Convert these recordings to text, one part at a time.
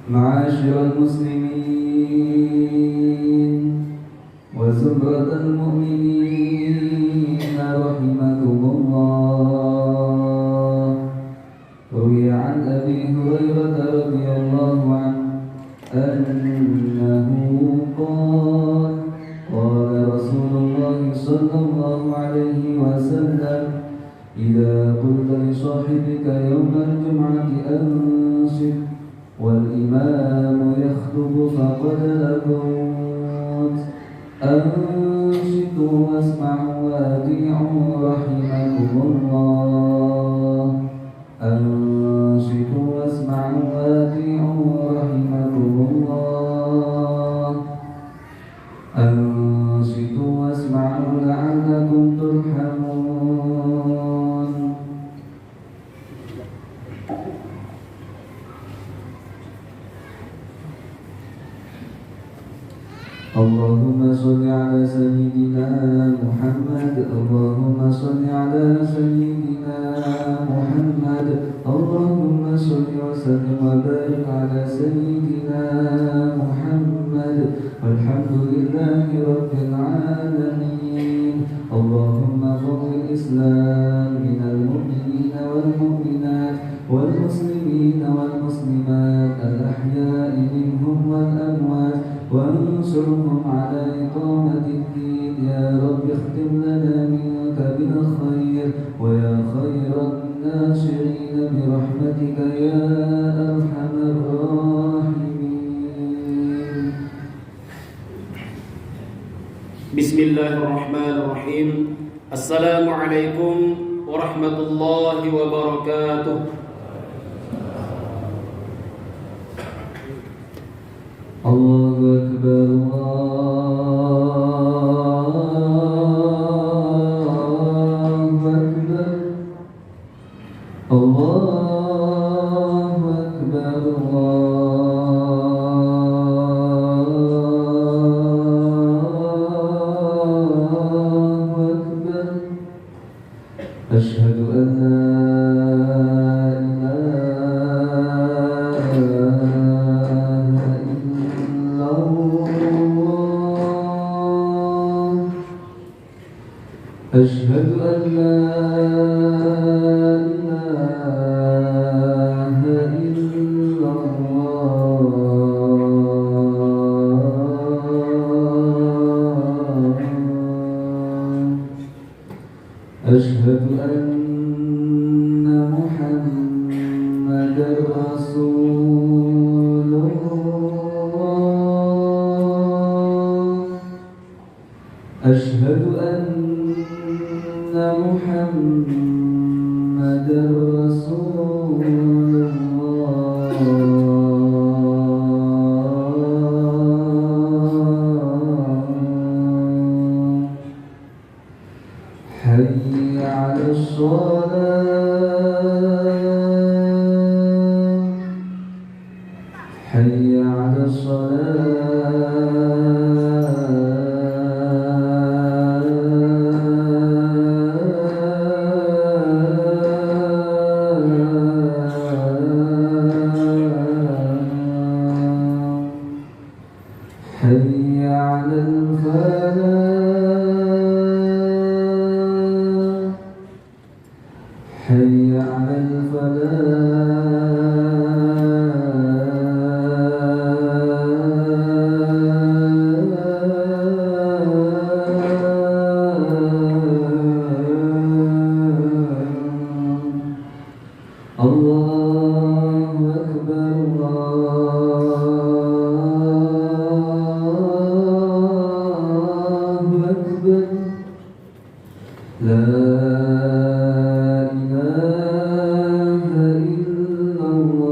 معاشر المسلمين وزمرة المؤمنين رحمكم الله. روي عن أبي هريرة رضي الله عنه أنه قال قال رسول الله صلى الله عليه وسلم: إذا قلت لصاحبك يوم الجمعة أنصت والإمام يخطب فقد لغوت، أنصتوا واسمعوا وأطيعوا رحمكم الله. أنصتوا واسمعوا وأطيعوا رحمكم الله. أنصتوا واسمعوا لعلكم ترحمون. اللهم صل على سيدنا محمد. اللهم صل على سيدنا محمد. اللهم صل وسلم وبارك على سيدنا محمد. والحمد لله رب العالمين. اللهم فضل الإسلام من المؤمنين والمؤمنات والمسلمين والمسلمات الأحياء منهم والأموات، وانصرهم على إقامة الدين. يا رب اختم لنا منك بالخير ويا خير الناصرين برحمتك يا أرحم الراحمين. بسم الله الرحمن الرحيم. السلام عليكم ورحمة الله وبركاته. الله أكبر الله أكبر الله أكبر. أشهد أن لا أشهد أن لا إله إلا الله. أشهد أن محمدًا رسول الله. أشهد أن محمدًا رسول الله. حي على الصلاة. حي على الصلاة. حي على الفلاح. حي على الفلاح. الله أكبر الله أكبر. لا إله إلا الله.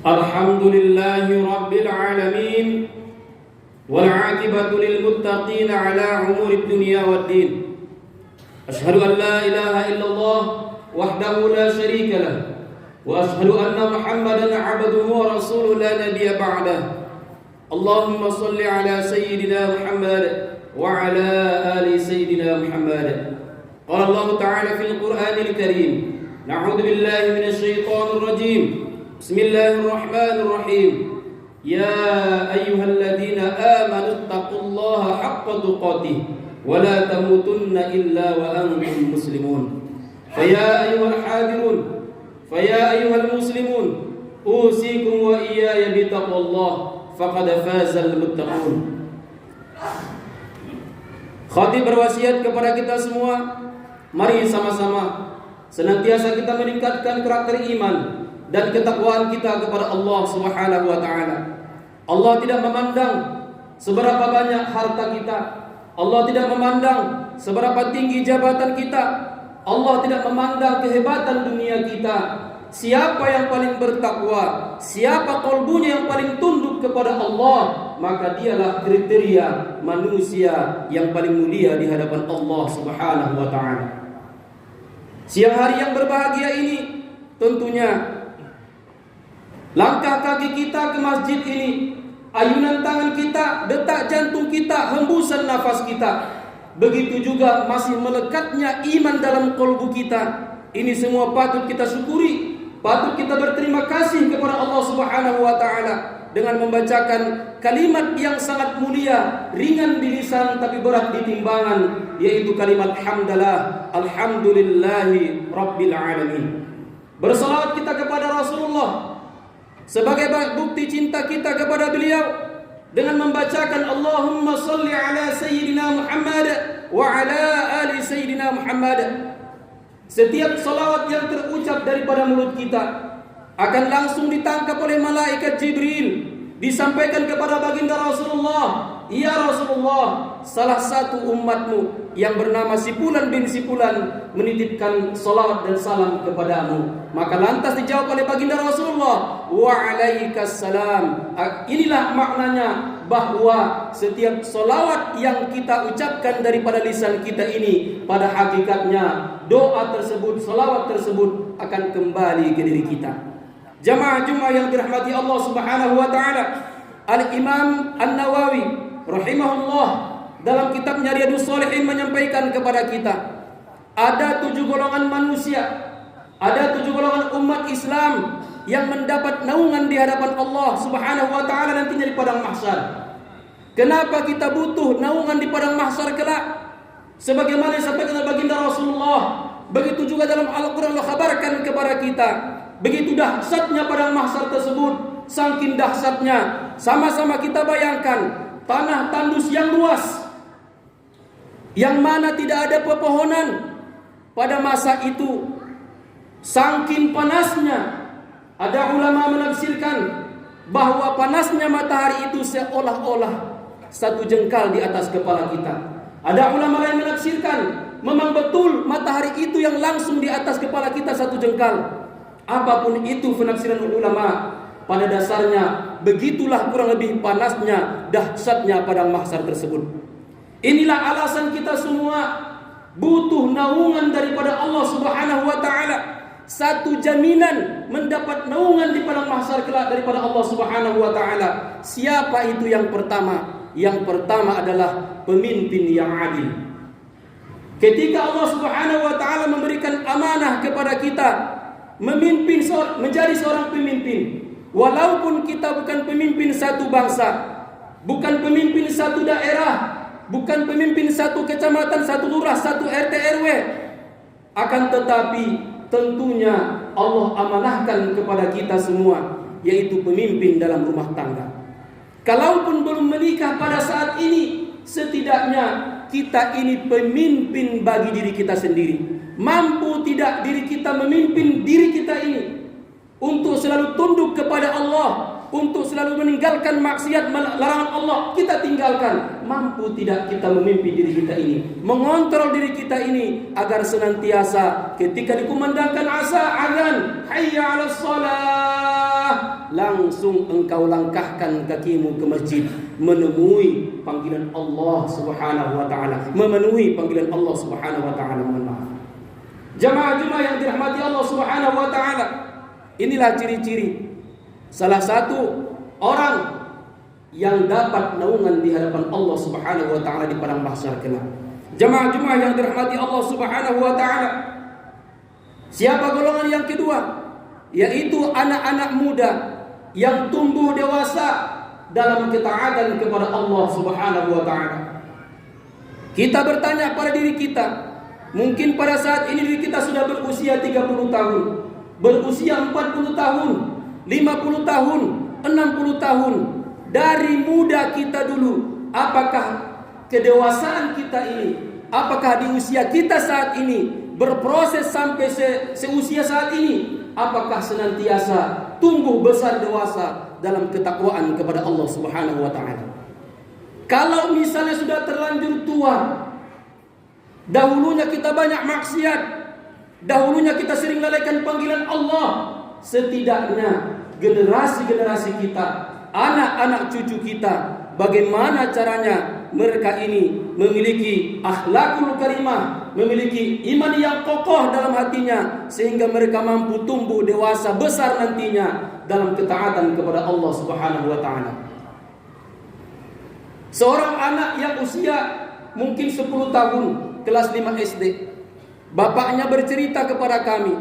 الحمد لله رب العالمين والعاقبة للمتقين على أمور الدنيا والدين أشهد أن لا إله إلا الله وحده لا شريك له وأشهد أن محمدا عبده ورسوله لا نبي بعده اللهم صل على سيدنا محمد وعلى آل سيدنا محمد قال الله تعالى في القرآن الكريم نعوذ بالله من الشيطان الرجيم بسم الله الرحمن الرحيم يا أيها الذين آمنوا اتقوا الله حق تقاته ولا تموتن إلا وأنتم مسلمون فيا أيها الحاضرون فيا أيها المسلمون أوصيكم وإياي بتقوى الله faqad fazal muttaqun. Khatib berwasiat kepada kita semua, mari sama-sama senantiasa kita meningkatkan karakter iman dan ketakwaan kita kepada Allah Subhanahu wa taala. Allah tidak memandang seberapa banyak harta kita. Allah tidak memandang seberapa tinggi jabatan kita. Allah tidak memandang kehebatan dunia kita. Siapa yang paling bertakwa, siapa kalbunya yang paling tunduk kepada Allah, maka dialah kriteria manusia yang paling mulia di hadapan Allah Subhanahu wa taala. Siang hari yang berbahagia ini tentunya langkah kaki kita ke masjid ini, ayunan tangan kita, detak jantung kita, hembusan nafas kita, begitu juga masih melekatnya iman dalam kalbu kita. Ini semua patut kita syukuri. Patut kita berterima kasih kepada Allah Subhanahu wa taala dengan membacakan kalimat yang sangat mulia, ringan di lisan tapi berat di timbangan, yaitu kalimat hamdalah, alhamdulillahi rabbil alamin. Bersalawat kita kepada Rasulullah sebagai bukti cinta kita kepada beliau dengan membacakan Allahumma salli ala sayyidina Muhammad wa ala ali sayyidina Muhammad. Setiap salawat yang terucap daripada mulut kita akan langsung ditangkap oleh malaikat Jibril, disampaikan kepada baginda Rasulullah, ya Rasulullah, salah satu umatmu yang bernama Sipulan bin Sipulan menitipkan salawat dan salam kepadamu. Maka lantas dijawab oleh baginda Rasulullah, wa alaikassalam. Inilah maknanya bahwa setiap salawat yang kita ucapkan daripada lisan kita ini, pada hakikatnya doa tersebut, salawat tersebut akan kembali ke diri kita. Jamaah Jumat yang dirahmati Allah Subhanahu wa taala, Al-Imam An-Nawawi rahimahullah dalam kitabnya Riyadhus Shalihin menyampaikan kepada kita, ada 7 golongan manusia, ada 7 golongan umat Islam yang mendapat naungan di hadapan Allah Subhanahu wa taala nantinya di padang mahsyar. Kenapa kita butuh naungan di padang mahsyar kelak? Sebagaimana disampaikan oleh baginda Rasulullah, begitu juga dalam Al-Qur'an Allah kabarkan kepada kita, begitu dahsyatnya padang mahsyar tersebut. Saking dahsyatnya, sama-sama kita bayangkan tanah tandus yang luas, yang mana tidak ada pepohonan pada masa itu. Saking panasnya, ada ulama menafsirkan bahwa panasnya matahari itu seolah-olah 1 jengkal di atas kepala kita. Ada ulama lain menafsirkan memang betul matahari itu yang langsung di atas kepala kita 1 jengkal. Apapun itu penafsiran ulama, pada dasarnya begitulah kurang lebih panasnya, dahsyatnya padang mahsyar tersebut. Inilah alasan kita semua butuh naungan daripada Allah Subhanahu wa taala. Satu jaminan mendapat naungan di padang mahsyar kelak daripada Allah Subhanahu wa taala. Siapa itu yang pertama? Yang pertama adalah pemimpin yang adil. Ketika Allah Subhanahu wa taala memberikan amanah kepada kita memimpin, menjadi seorang pemimpin, walaupun kita bukan pemimpin satu bangsa, bukan pemimpin satu daerah, bukan pemimpin satu kecamatan, satu lurah, satu RT RW, akan tetapi tentunya Allah amanahkan kepada kita semua, yaitu pemimpin dalam rumah tangga. Kalaupun belum menikah pada saat ini, setidaknya kita ini pemimpin bagi diri kita sendiri. Mampu tidak diri kita memimpin diri kita ini untuk selalu tunduk kepada Allah, untuk selalu meninggalkan maksiat, larangan Allah kita tinggalkan. Mampu tidak kita memimpin diri kita ini, mengontrol diri kita ini agar senantiasa ketika dikumandangkan azan, hayya 'alas shalah, langsung engkau langkahkan kakimu ke masjid, menemui panggilan Allah Subhanahu wa taala, memenuhi panggilan Allah Subhanahu wa taala. Mohon maaf. Jamaah-jamaah yang dirahmati Allah Subhanahu wa taala, inilah ciri-ciri salah satu orang yang dapat naungan di hadapan Allah Subhanahu wa taala di padang mahsyar kelak. Jamaah-jamaah yang dirahmati Allah Subhanahu wa taala, siapa golongan yang kedua? Yaitu anak-anak muda yang tumbuh dewasa dalam ketaatan kepada Allah Subhanahu wa taala. Kita bertanya pada diri kita, mungkin pada saat ini diri kita sudah berusia 30 tahun, berusia 40 tahun, 50 tahun, 60 tahun. Dari muda kita dulu, apakah kedewasaan kita ini, apakah di usia kita saat ini berproses sampai seusia saat ini, apakah senantiasa tumbuh besar dewasa dalam ketakwaan kepada Allah Subhanahu wa taala? Kalau misalnya sudah terlanjur tua, dahulunya kita banyak maksiat, dahulunya kita sering lalaikan panggilan Allah, setidaknya generasi-generasi kita, anak-anak cucu kita, bagaimana caranya mereka ini memiliki akhlakul karimah, memiliki iman yang kokoh dalam hatinya, sehingga mereka mampu tumbuh dewasa besar nantinya dalam ketaatan kepada Allah Subhanahu wa taala. Seorang anak yang usia mungkin 10 tahun, kelas 5 SD, bapaknya bercerita kepada kami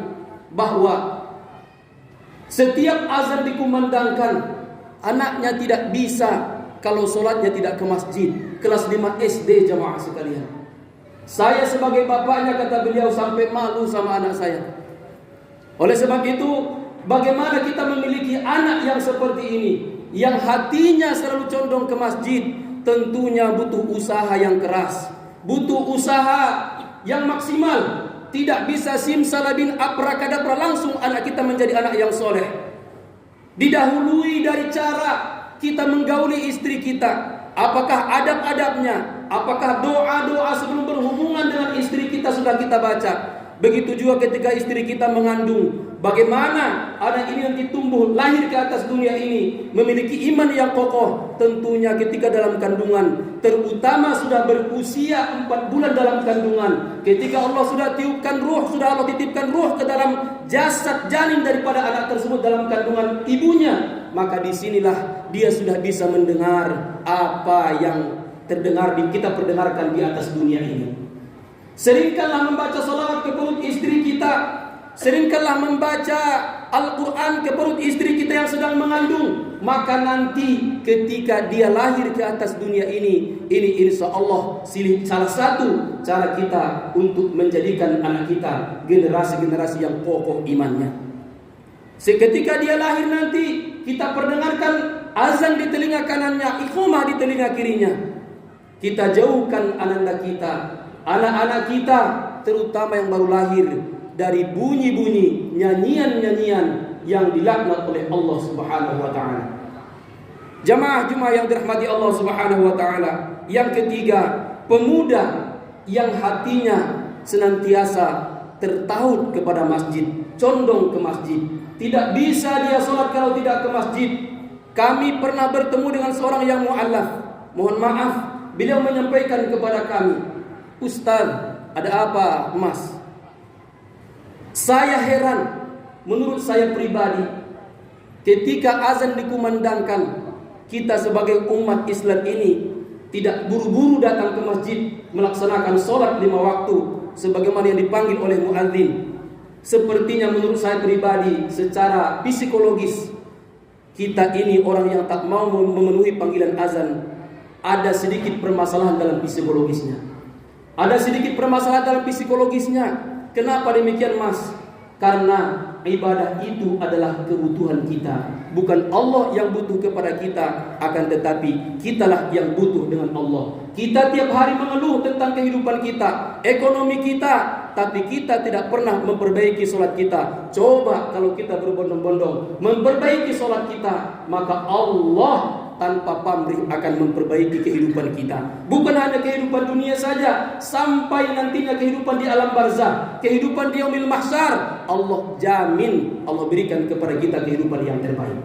bahwa setiap azan dikumandangkan, anaknya tidak bisa kalau sholatnya tidak ke masjid. Kelas 5 SD, jamaah sekalian. Saya sebagai bapaknya, kata beliau, sampai malu sama anak saya. Oleh sebab itu, bagaimana kita memiliki anak yang seperti ini, yang hatinya selalu condong ke masjid? Tentunya butuh usaha yang keras, butuh usaha yang maksimal. Tidak bisa simsalabin abrakadabra langsung anak kita menjadi anak yang soleh. Didahului dari cara kita menggauli istri kita. Apakah adab-adabnya, apakah doa-doa sebelum berhubungan dengan istri kita sudah kita baca? Begitu juga ketika istri kita mengandung, bagaimana anak ini nanti tumbuh lahir ke atas dunia ini memiliki iman yang kokoh. Tentunya ketika dalam kandungan, terutama sudah berusia 4 bulan dalam kandungan, ketika Allah sudah tiupkan ruh, sudah Allah titipkan ruh ke dalam jasad janin daripada anak tersebut dalam kandungan ibunya, maka disinilah dia sudah bisa mendengar apa yang kita perdengarkan di atas dunia ini. Seringkanlah membaca salawat ke perut istri kita, seringkanlah membaca Al-Quran ke perut istri kita yang sedang mengandung. Maka nanti ketika dia lahir ke atas dunia ini insya Allah salah satu cara kita untuk menjadikan anak kita generasi-generasi yang kokoh imannya. Seketika dia lahir nanti, kita perdengarkan azan di telinga kanannya, iqamah di telinga kirinya. Kita jauhkan anak-anak kita, terutama yang baru lahir, dari bunyi-bunyi nyanyian-nyanyian yang dilaknat oleh Allah Subhanahu wa taala. Jamaah-jamaah yang dirahmati Allah Subhanahu wa taala. Yang ketiga, pemuda yang hatinya senantiasa tertaut kepada masjid, condong ke masjid. Tidak bisa dia sholat kalau tidak ke masjid. Kami pernah bertemu dengan seorang yang mu'allaf. Mohon maaf, beliau menyampaikan kepada kami, "Ustaz, ada apa, Mas? Saya heran, menurut saya pribadi, ketika azan dikumandangkan, kita sebagai umat Islam ini tidak buru-buru datang ke masjid melaksanakan sholat 5 waktu sebagaimana yang dipanggil oleh muadzin. Sepertinya menurut saya pribadi, secara psikologis, kita ini orang yang tak mau memenuhi panggilan azan. Ada sedikit permasalahan dalam psikologisnya. Ada sedikit permasalahan dalam psikologisnya. Kenapa demikian, Mas? Karena ibadah itu adalah kebutuhan kita. Bukan Allah yang butuh kepada kita, akan tetapi kitalah yang butuh dengan Allah. Kita tiap hari mengeluh tentang kehidupan kita, ekonomi kita, tapi kita tidak pernah memperbaiki sholat kita. Coba kalau kita berbondong-bondong memperbaiki sholat kita, maka Allah tanpa pamrih akan memperbaiki kehidupan kita. Bukan hanya kehidupan dunia saja, sampai nantinya kehidupan di alam barzah, kehidupan di yaumil mahsyar, Allah jamin, Allah berikan kepada kita kehidupan yang terbaik.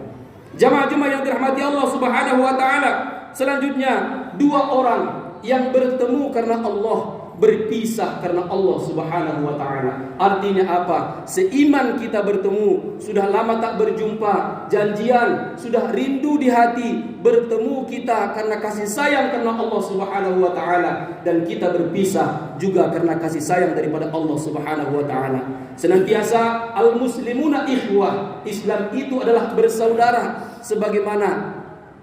Jamaah-jamaah yang dirahmati Allah Subhanahu wa taala, selanjutnya dua orang yang bertemu karena Allah, berpisah karena Allah Subhanahu wa taala. Artinya apa? Seiman kita bertemu, sudah lama tak berjumpa, janjian, sudah rindu di hati, bertemu kita karena kasih sayang karena Allah Subhanahu wa taala, dan kita berpisah juga karena kasih sayang daripada Allah Subhanahu wa taala. Senantiasa al-muslimuna ikhwah, Islam itu adalah bersaudara. Sebagaimana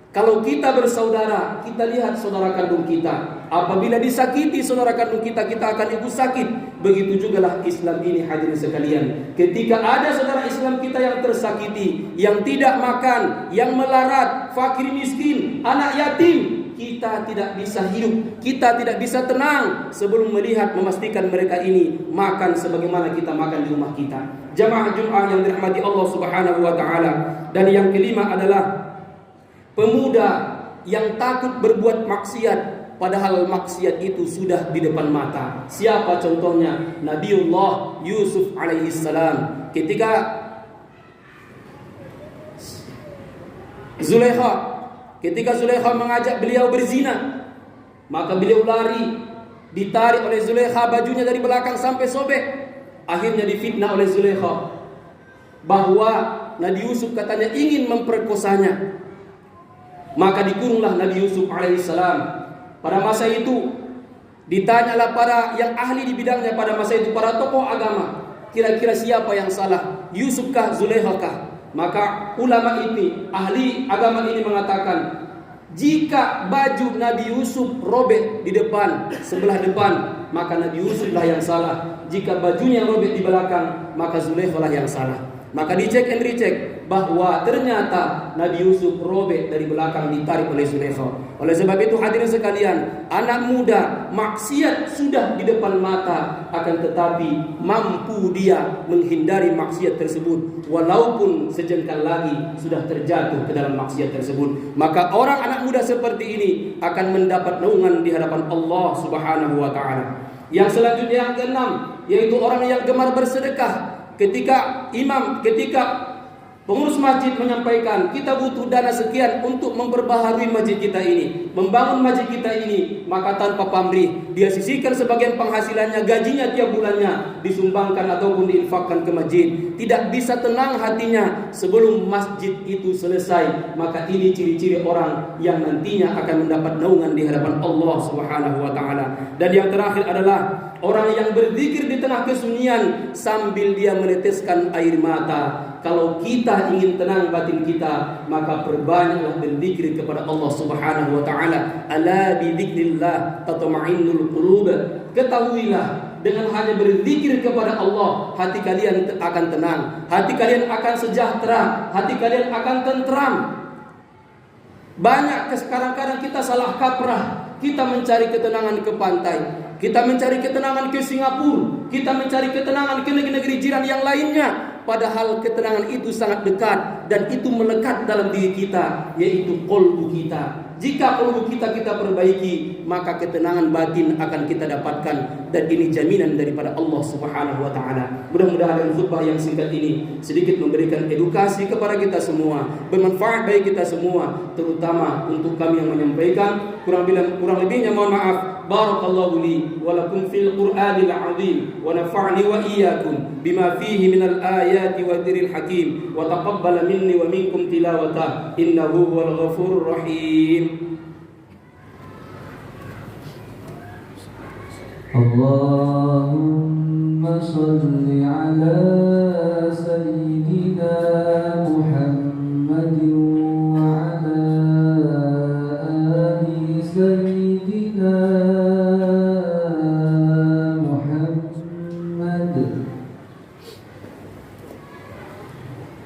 kalau kita bersaudara, kita lihat saudara kandung kita. Apabila disakiti saudara kandung kita, kita akan ikut sakit. Begitu jugalah Islam ini, hadirin sekalian. Ketika ada saudara Islam kita yang tersakiti, yang tidak makan, yang melarat, fakir miskin, anak yatim, kita tidak bisa hidup, kita tidak bisa tenang sebelum melihat, memastikan mereka ini makan sebagaimana kita makan di rumah kita. Jamaah Jumat yang dirahmati Allah Subhanahu wa taala. Dan yang kelima adalah pemuda yang takut berbuat maksiat, padahal maksiat itu sudah di depan mata. Siapa contohnya? Nabiullah Yusuf alaihissalam. Ketika Zulaikha mengajak beliau berzina, maka beliau lari, ditarik oleh Zulaikha bajunya dari belakang sampai sobek. Akhirnya difitnah oleh Zulaikha bahwa Nabi Yusuf katanya ingin memperkosanya. Maka dikurunglah Nabi Yusuf alaihissalam. Pada masa itu ditanyalah para yang ahli di bidangnya pada masa itu, para tokoh agama, kira-kira siapa yang salah, Yusuf kah, Zulaikha kah? Maka ulama ini, ahli agama ini mengatakan, jika baju Nabi Yusuf robek di depan, sebelah depan, maka Nabi Yusuflah yang salah. Jika bajunya robek di belakang, maka Zulaikha lah yang salah. Maka dicek and recheck bahwa ternyata Nabi Yusuf robek dari belakang, ditarik oleh Zulaikha. Oleh sebab itu hadirin sekalian, anak muda maksiat sudah di depan mata, akan tetapi mampu dia menghindari maksiat tersebut walaupun sejengkal lagi sudah terjatuh ke dalam maksiat tersebut. Maka orang anak muda seperti ini akan mendapat naungan di hadapan Allah Subhanahu wa taala. Yang selanjutnya yang keenam, yaitu orang yang gemar bersedekah. Ketika pengurus masjid menyampaikan kita butuh dana sekian untuk memperbaharui masjid kita ini, membangun masjid kita ini, maka tanpa pamrih dia sisihkan sebagian penghasilannya, gajinya tiap bulannya disumbangkan ataupun diinfakkan ke masjid. Tidak bisa tenang hatinya sebelum masjid itu selesai. Maka ini ciri-ciri orang yang nantinya akan mendapat naungan di hadapan Allah Subhanahu wa taala. Dan yang terakhir adalah orang yang berzikir di tengah kesunyian sambil dia meneteskan air mata. Kalau kita ingin tenang batin kita, maka perbanyaklah berzikir kepada Allah Subhanahu wa taala. Ala bi dzikrillah tatma'innul qulub. Ketahuilah, dengan hanya berzikir kepada Allah, hati kalian akan tenang, hati kalian akan sejahtera, hati kalian akan tentram. Banyak kadang-kadang kita salah kaprah, kita mencari ketenangan ke pantai, kita mencari ketenangan ke Singapura, kita mencari ketenangan ke negeri-negeri jiran yang lainnya. Padahal ketenangan itu sangat dekat dan itu melekat dalam diri kita, yaitu qalbu kita. Jika qalbu kita perbaiki, maka ketenangan batin akan kita dapatkan, dan ini jaminan daripada Allah Subhanahu wa taala. Mudah-mudahan dalam khutbah yang singkat ini sedikit memberikan edukasi kepada kita semua, bermanfaat bagi kita semua, terutama untuk kami yang menyampaikan. Kurang lebihnya mohon maaf. Barakallahu li wa lakum fil Qur'anil 'azim wa nafa'ni wa iyyakum bima fihi minal ayati wa dziril hakim wa taqabbala minni wa minkum tilawata innahu huwal ghafurur rahim. Allahumma shalli ala sayyidina Muhammadin wa ala ali sayyidina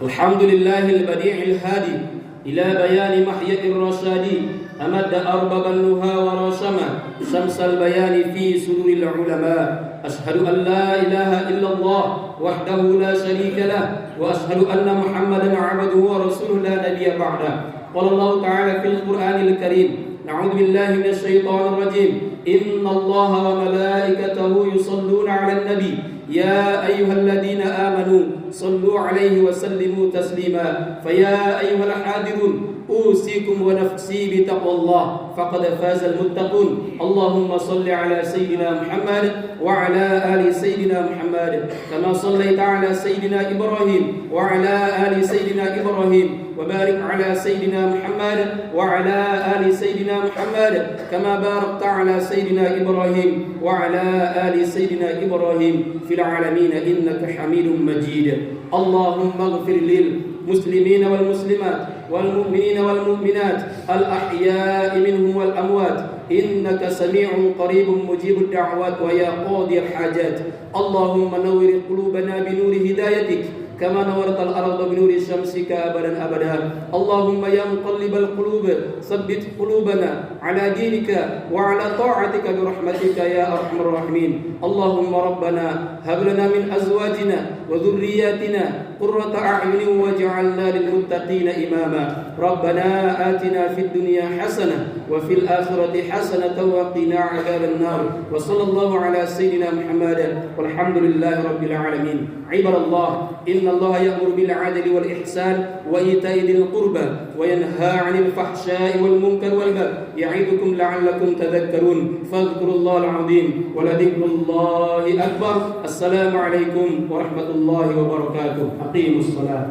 Alhamdulillahil badi'il hadi ila bayani mahya'ir rasyadi amadda arbaban nuha wa rasama syamsal bayani fi suduril ulama. Ashhadu an la ilaha illallah wahdahu la syarika lah wa ashhadu anna Muhammadan 'abduhu wa rasuluhu la nabiyya ba'da. قال الله تعالى في القرآن الكريم: نعوذ بالله من الشيطان الرجيم. إن الله وملائكته يصلون على النبي يا أيها الذين آمنوا صلوا عليه وسلموا تسليما. فيا أيها الحاضرون أوصيكم ونفسي بتقوى الله فقد فاز المتقون. اللهم صل على سيدنا محمد وعلى آل سيدنا محمد كما صليت على سيدنا إبراهيم وعلى آل سيدنا إبراهيم، وبارك على سيدنا محمد وعلى آل سيدنا محمد كما باركت على سيدنا إبراهيم وعلى آل سيدنا إبراهيم في العالمين إنك حميد مجيد. اللهم اغفر للمسلمين والمسلمات والمؤمنين والمؤمنات الأحياء منهم والأموات إنك سميع قريب مجيب الدعوات ويا قاضي الحاجات. اللهم نور قلوبنا بنور هدايتك كما نورت الأرض بنور شمسك أبدا أبدا. اللهم يا مقلب القلوب ثبت قلوبنا على دينك وعلى طاعتك برحمتك يا أرحم الراحمين. اللهم ربنا هب لنا من أزواجنا وذرياتنا قرة أعين واجعلنا للمتقين إماما. ربنا آتنا في الدنيا حسنة وفي الآخرة حسنة وقنا عذاب النار. وصلى الله على سيدنا محمد والحمد لله رب العالمين. عباد الله، إن الله يأمر بالعدل والإحسان وإيتاء ذي القربى وينهى عن الفحشاء والمنكر والبغي يعظكم لعلكم تذكرون. فاذكروا الله العظيم ولذكر الله أكبر. السلام عليكم ورحمة الله وبركاته. أقيموا الصلاة.